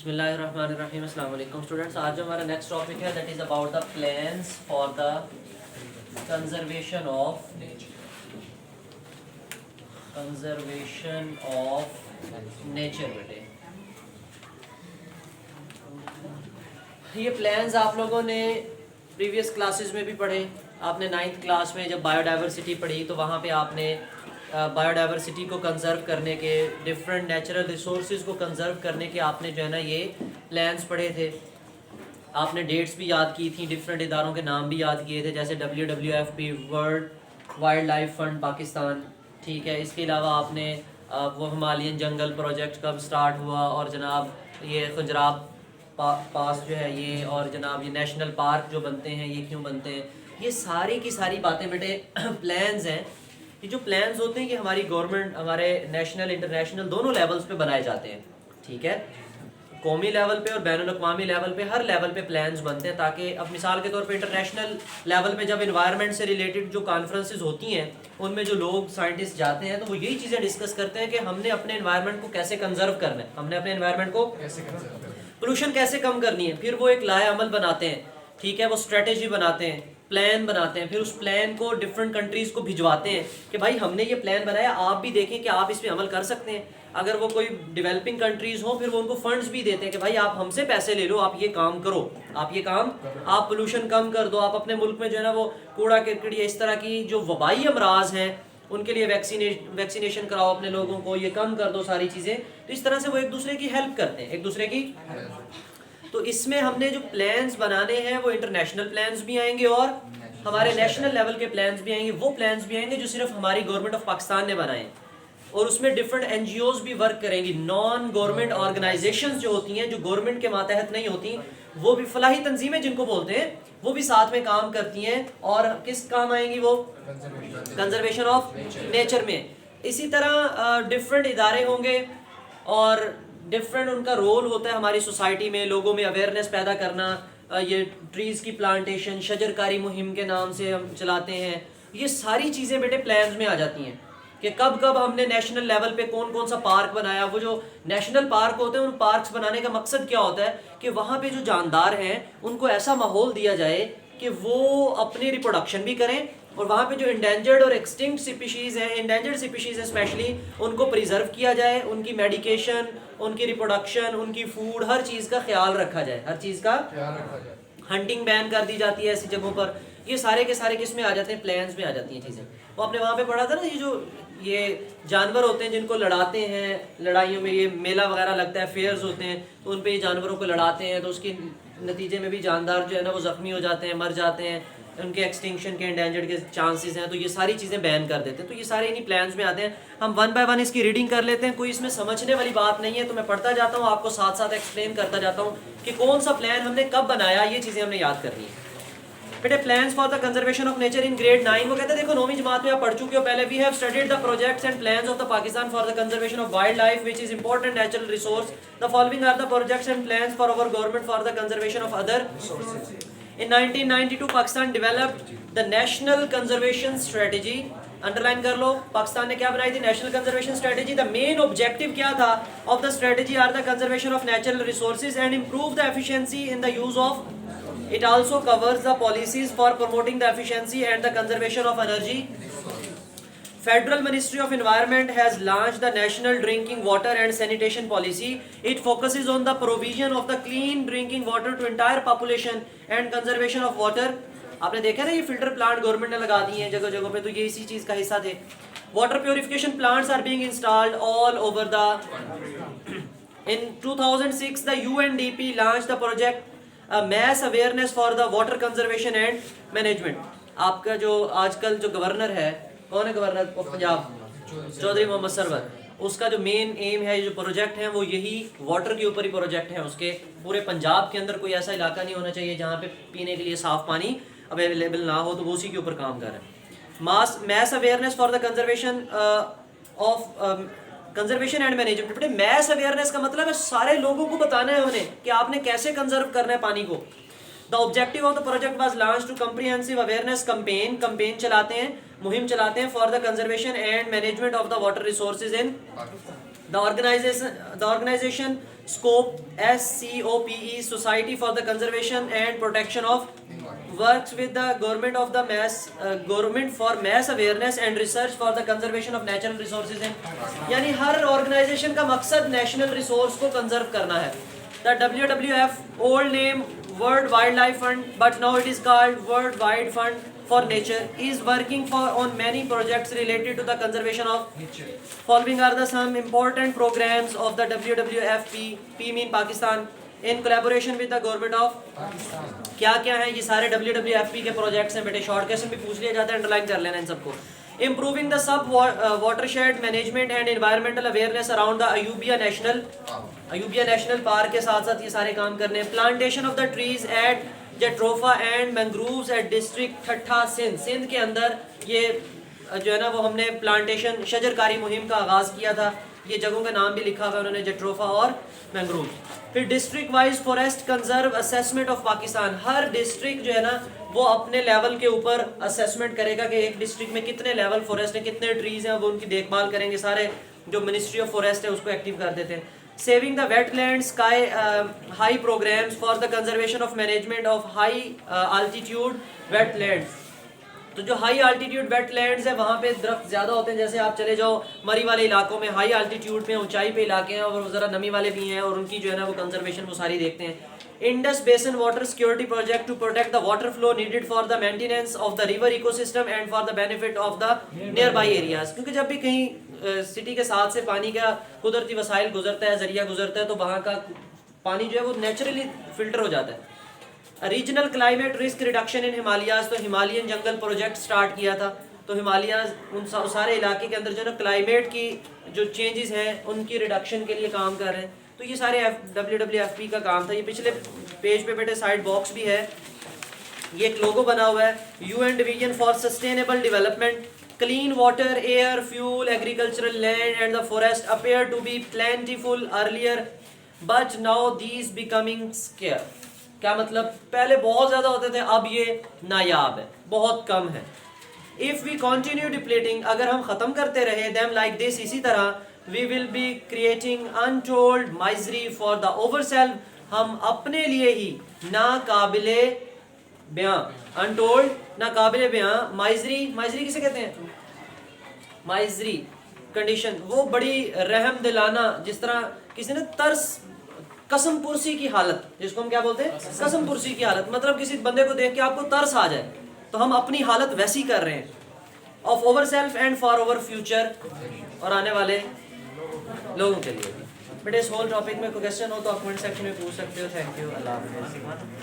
बिस्मिल्लाहिर्रहमानिर्रहीम। अस्सलाम वालेकुम स्टूडेंट्स। आज जो हमारा नेक्स्ट टॉपिक है that is about the plans for the conservation of nature. बेटे ये प्लान्स आप लोगों ने प्रीवियस क्लासेस में भी पढ़े। आपने 9th क्लास में जब बायोडाइवर्सिटी पढ़ी तो वहाँ पे आपने बायोडाइवर्सिटी को कंजर्व करने के, डिफरेंट नेचुरल रिसोर्सेज को कंजर्व करने के आपने जो है ना ये प्लान्स पढ़े थे। आपने डेट्स भी याद की थी, डिफरेंट इदारों के नाम भी याद किए थे, जैसे WWFP world wild life fund Pakistan, ठीक है। इसके अलावा आपने वो हिमालयन जंगल प्रोजेक्ट कब स्टार्ट हुआ, और जनाब ये खजराब पास जो है ये, और जनाब ये नेशनल पार्क जो बनते हैं ये क्यों बनते हैं, ये सारी की सारी बातें बेटे प्लान्स हैं। ये जो प्लान्स होते हैं कि हमारी गवर्नमेंट, हमारे नेशनल इंटरनेशनल दोनों लेवल्स पे बनाए जाते हैं, ठीक है। कौमी लेवल पे और बैनुल-अक़वामी लेवल पे, हर लेवल पे प्लान्स बनते हैं, ताकि अब मिसाल के तौर पे इंटरनेशनल लेवल पे जब इन्वायरमेंट से रिलेटेड जो कॉन्फ्रेंसेस होती हैं उनमें जो लोग साइंटिस्ट जाते हैं तो वो यही चीज़ें डिस्कस करते हैं कि हमने अपने इन्वायरमेंट को कैसे कंजर्व करना है, हमने अपने इन्वायरमेंट को पोल्यूशन कैसे कम करनी है। फिर वो एक लाए अमल बनाते हैं, ठीक है, वो स्ट्रेटेजी बनाते हैं, प्लान बनाते हैं, फिर उस प्लान को डिफरेंट कंट्रीज़ को भिजवाते हैं कि भाई हमने ये प्लान बनाया, आप भी देखें कि आप इस पर अमल कर सकते हैं। अगर वो कोई डेवलपिंग कंट्रीज़ हो फिर वो उनको फंड्स भी देते हैं कि भाई आप हमसे पैसे ले लो, आप ये काम करो, आप ये काम, आप पोल्यूशन कम कर दो, आप अपने मुल्क में जो है ना वो कूड़ा करकट या इस तरह की जो वबाई अमराज हैं उनके लिए वैक्सीनेशन कराओ अपने लोगों को, ये कम कर दो सारी चीज़ें। तो इस तरह से वो एक दूसरे की हेल्प करते हैं, एक दूसरे की। तो इसमें हमने जो प्लान्स बनाने हैं वो इंटरनेशनल प्लान्स भी आएंगे और हमारे नेशनल लेवल के प्लान्स भी आएंगे, वो प्लान्स भी आएंगे जो सिर्फ हमारी गवर्नमेंट ऑफ पाकिस्तान ने बनाए, और उसमें डिफरेंट NGOs भी वर्क करेंगी। नॉन गवर्नमेंट ऑर्गेनाइजेशंस जो होती हैं, जो गवर्नमेंट के मातहत नहीं होती, वो भी फलाही तंजीमें जिनको बोलते हैं, वो भी साथ में काम करती हैं। और किस काम आएंगी वो? कंजर्वेशन ऑफ नेचर में। इसी तरह डिफरेंट इदारे होंगे और डिफरेंट उनका रोल होता है हमारी सोसाइटी में, लोगों में अवेयरनेस पैदा करना। ये ट्रीज़ की प्लांटेशन, शजरकारी मुहिम के नाम से हम चलाते हैं। ये सारी चीज़ें बेटे प्लान्स में आ जाती हैं कि कब कब हमने नेशनल लेवल पे कौन कौन सा पार्क बनाया। वो जो नेशनल पार्क होते हैं, उन पार्क्स बनाने का मकसद क्या होता है कि वहाँ पे जो जानदार हैं उनको ऐसा माहौल दिया जाए कि वो अपनी रिप्रोडक्शन भी करें, और वहाँ पे जो इंडेंजर्ड और एक्सटिंक्ट स्पीशीज़ हैं, इंडेंजर्ड स्पीशीज़ स्पेशली, उनको प्रिजर्व किया जाए, उनकी मेडिकेशन, उनकी रिप्रोडक्शन, उनकी फूड, हर चीज़ का ख्याल रखा जाए, हर चीज़ का हंटिंग बैन कर दी जाती है ऐसी जगहों पर। ये सारे के सारे किस में आ जाते हैं? प्लान्स में आ जाती हैं चीज़ें। वो आपने वहाँ पे पढ़ा था ना, ये जानवर होते हैं जिनको लड़ाते हैं, लड़ाइयों में ये मेला वगैरह लगता है, फेयर्स होते हैं, तो उन पे ये जानवरों को लड़ाते हैं, तो उसके नतीजे में भी जानदार जो है ना वो ज़ख्मी हो जाते हैं, मर जाते हैं, उनके एक्सटिंक्शन के, एंडेंजर्ड के चांसेस हैं। तो ये सारी चीज़ें बैन कर देते हैं। तो ये सारे इन्हीं प्लान्स में आते हैं। हम वन बाय वन इसकी रीडिंग कर लेते हैं, कोई इसमें समझने वाली बात नहीं है, तो मैं पढ़ता जाता हूँ, आपको साथ साथ एक्सप्लेन करता जाता हूँ कि कौन सा प्लान हमने कब बनाया, ये चीज़ें हमने याद करनी है बेटे। Plans for the conservation of nature in grade 9, वो कहते हैं देखो 9वीं जमात में आप पढ़ चुके हो पहले। We have studied the projects and plans of the Pakistan for the conservation of wild life which is important natural resource. The following are the projects and plans for our government for the conservation of other resources. In 1992 Pakistan developed the National Conservation Strategy। Underline कर लो, पाकिस्तान ने क्या बनाई थी? National conservation strategy. The main objective क्या था of the strategy? Are the conservation of natural resources and improve the efficiency in the use of. It also covers the policies for promoting the efficiency and the conservation of energy. Federal Ministry of Environment has launched the National Drinking Water and Sanitation Policy. It focuses on the provision of the clean drinking water to entire population and conservation of water. आपने देखा ना ये filter plant government ने लगा दिए हैं जगह जगह पे, तो ये इसी चीज़ का हिस्सा थे। Water purification plants are being installed all over the। In 2006, the UNDP launched the project Mass Awareness for the Water Conservation and Management। आपका जो आजकल जो गवर्नर है, कौन है गवर्नर ऑफ पंजाब? चौधरी मोहम्मद सरवर। उसका जो मेन एम है, ये जो प्रोजेक्ट है वो यही वाटर के ऊपर ही प्रोजेक्ट है उसके। पूरे पंजाब के अंदर कोई ऐसा इलाका नहीं होना चाहिए जहाँ पे पीने के लिए साफ पानी अवेलेबल ना हो, तो वो उसी के ऊपर काम कर रहे हैं। Mass awareness for the conservation of conservation and management. बेटे मैस अवेयरनेस का मतलब है सारे लोगों को बताना है उन्हें कि आपने कैसे कंजर्व करना है पानी को। The objective of the project was launch to comprehensive awareness campaign चलाते हैं, मुहिम चलाते हैं for the conservation and management of the water resources in the organization Scope, SCOPE, Society for the Conservation and Protection of, works with the government of the government for mass awareness and research for the conservation of natural resources in, यानी हर organisation का मकसद national resource को conserve करना है. The WWF, old name World Wildlife Fund, but now it is called World Wide Fund for Nature, is working on many projects related to the conservation of nature. Following are the some important programs of the WWFP, P mean Pakistan, in collaboration with the government of Pakistan. क्या क्या है ये सारे WWFP के projects हैं बेटे. Short question भी पूछ लिया जाता है, अंडरलाइन कर लेना इन सबको. Improving the sub watershed management and environmental awareness around the Ayubia National Park के साथ साथ ये सारे काम करने हैं. Plantation of the trees at Jatropha and mangroves at district ठट्ठा सिंध के अंदर ये जो है ना वो हमने प्लांटेशन शजरकारी मुहिम का आगाज़ किया था. ये जगहों का नाम भी लिखा हुआ है उन्होंने, जट्रोफा और मैंग्रोव. फिर district wise forest conserve assessment of Pakistan. Her district जो है ना वो अपने लेवल के ऊपर असेसमेंट करेगा कि एक डिस्ट्रिक्ट में कितने लेवल फॉरेस्ट हैं, कितने ट्रीज हैं, वो उनकी देखभाल करेंगे. सारे जो मिनिस्ट्री ऑफ फॉरेस्ट है उसको एक्टिव कर देते हैं. Saving the wetlands high programs for the conservation of management of high altitude wetlands. तो जो हाई आल्टीट्यूड वेटलैंड्स है वहाँ पे दरख्त ज़्यादा होते हैं. जैसे आप चले जाओ मरी वाले इलाकों में, हाई आल्टीट्यूड पे ऊंचाई पे इलाके हैं और ज़रा नमी वाले भी हैं, और उनकी जो है ना वो कंजर्वेशन वो सारी देखते हैं. Indus basin water security project to protect the water flow needed for the maintenance of the river ecosystem and for the benefit of the nearby areas. क्योंकि जब भी कहीं सिटी के साथ से पानी का कुदरती वसाइल गुजरता है, जरिया गुजरता है, तो वहाँ का पानी जो है वो नेचुरली फिल्टर हो जाता है. Regional climate risk reduction in Himalayas. तो हिमालयन जंगल प्रोजेक्ट स्टार्ट किया था. तो हिमालयाज उन सारे इलाके के अंदर जो है ना क्लाइमेट की जो चेंजेस हैं उनकी रिडक्शन के लिए काम कर रहे हैं. तो ये सारे WWFP का काम था. ये पिछले पेज पे बेटे साइड बॉक्स भी है, ये एक लोगो बना हुआ है. UN division for sustainable development, clean water, air, fuel, agricultural land and the forest appear to be plentiful earlier but now these becoming scarce. क्या मतलब, पहले बहुत ज़्यादा होते थे, अब ये नायाब है, बहुत कम है. इफ़ वी कंटिन्यू डिप्लीटिंग, अगर हम ख़त्म करते रहे देम लाइक दिस, इसी तरह, we will be creating untold misery for the ourselves. हम अपने लिए ही नाकाबिले बयां, अनटोल्ड नाकाबिले बयां, माइजरी किसे कहते हैं? माइजरी कंडीशन, वो बड़ी रहम दिलाना, जिस तरह किसी ने तरस, कसम पुरसी की हालत, जिसको हम क्या बोलते हैं? कसम पुरसी की हालत. मतलब किसी बंदे को देख के आपको तरस आ जाए, तो हम अपनी हालत वैसी कर रहे हैं. Of over self and for over future, और आने वाले लोगों के लिए. बेटे इस होल टॉपिक में कोई क्वेश्चन हो तो आप कमेंट सेक्शन में पूछ सकते हो. Thank you. अल्लाह हाफ़िज़.